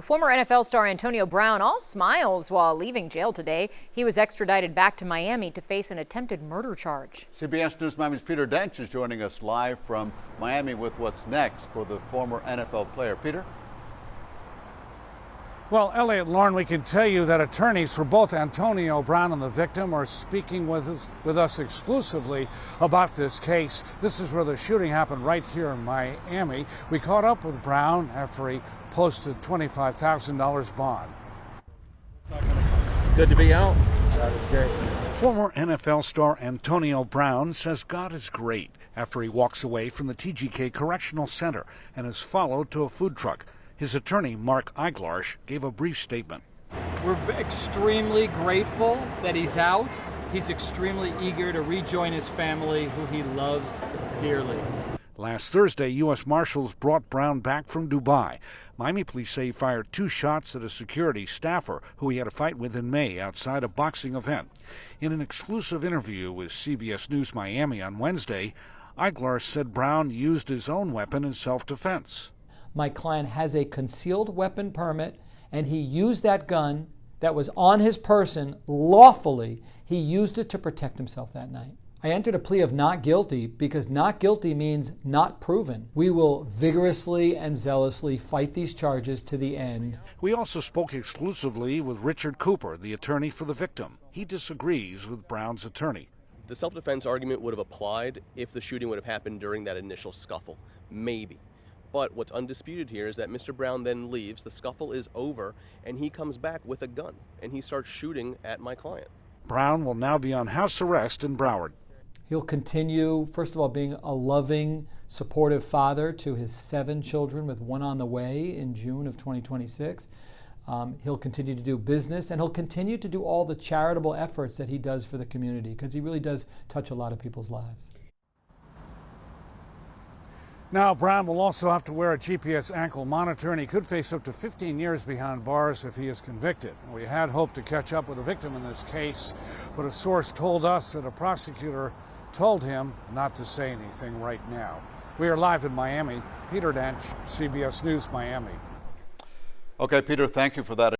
Former NFL star Antonio Brown all smiles while leaving jail today. He was extradited back to Miami to face an attempted murder charge. CBS News Miami's Peter Dench is joining us live from Miami with what's next for the former NFL player. Peter? Well, Elliot Lauren, we can tell you that attorneys for both Antonio Brown and the victim are speaking with us exclusively about this case. This is where the shooting happened, right here in Miami. We caught up with Brown after he posted $25,000 bond. Good to be out. That was great. Former NFL star Antonio Brown says God is great after he walks away from the TGK Correctional Center and is followed to a food truck. His attorney, Mark Eiglarsh, gave a brief statement. We're extremely grateful that he's out. He's extremely eager to rejoin his family, who he loves dearly. Last Thursday, U.S. Marshals brought Brown back from Dubai. Miami police say he fired 2 shots at a security staffer who he had a fight with in May outside a boxing event. In an exclusive interview with CBS News Miami on Wednesday, Eiglarsh said Brown used his own weapon in self-defense. My client has a concealed weapon permit, and he used that gun that was on his person lawfully. He used it to protect himself that night. I entered a plea of not guilty because not guilty means not proven. We will vigorously and zealously fight these charges to the end. We also spoke exclusively with Richard Cooper, the attorney for the victim. He disagrees with Brown's attorney. The self-defense argument would have applied if the shooting would have happened during that initial scuffle. Maybe. But what's undisputed here is that Mr. Brown then leaves, the scuffle is over, and he comes back with a gun, and he starts shooting at my client. Brown will now be on house arrest in Broward. He'll continue, first of all, being a loving, supportive father to his 7 children, with 1 on the way in June of 2026. He'll continue to do business, and he'll continue to do all the charitable efforts that he does for the community, because he really does touch a lot of people's lives. Now, Brown will also have to wear a GPS ankle monitor, and he could face up to 15 years behind bars if he is convicted. We had hoped to catch up with the victim in this case, but a source told us that a prosecutor told him not to say anything right now. We are live in Miami. Peter Dench, CBS News, Miami. Okay, Peter, thank you for that.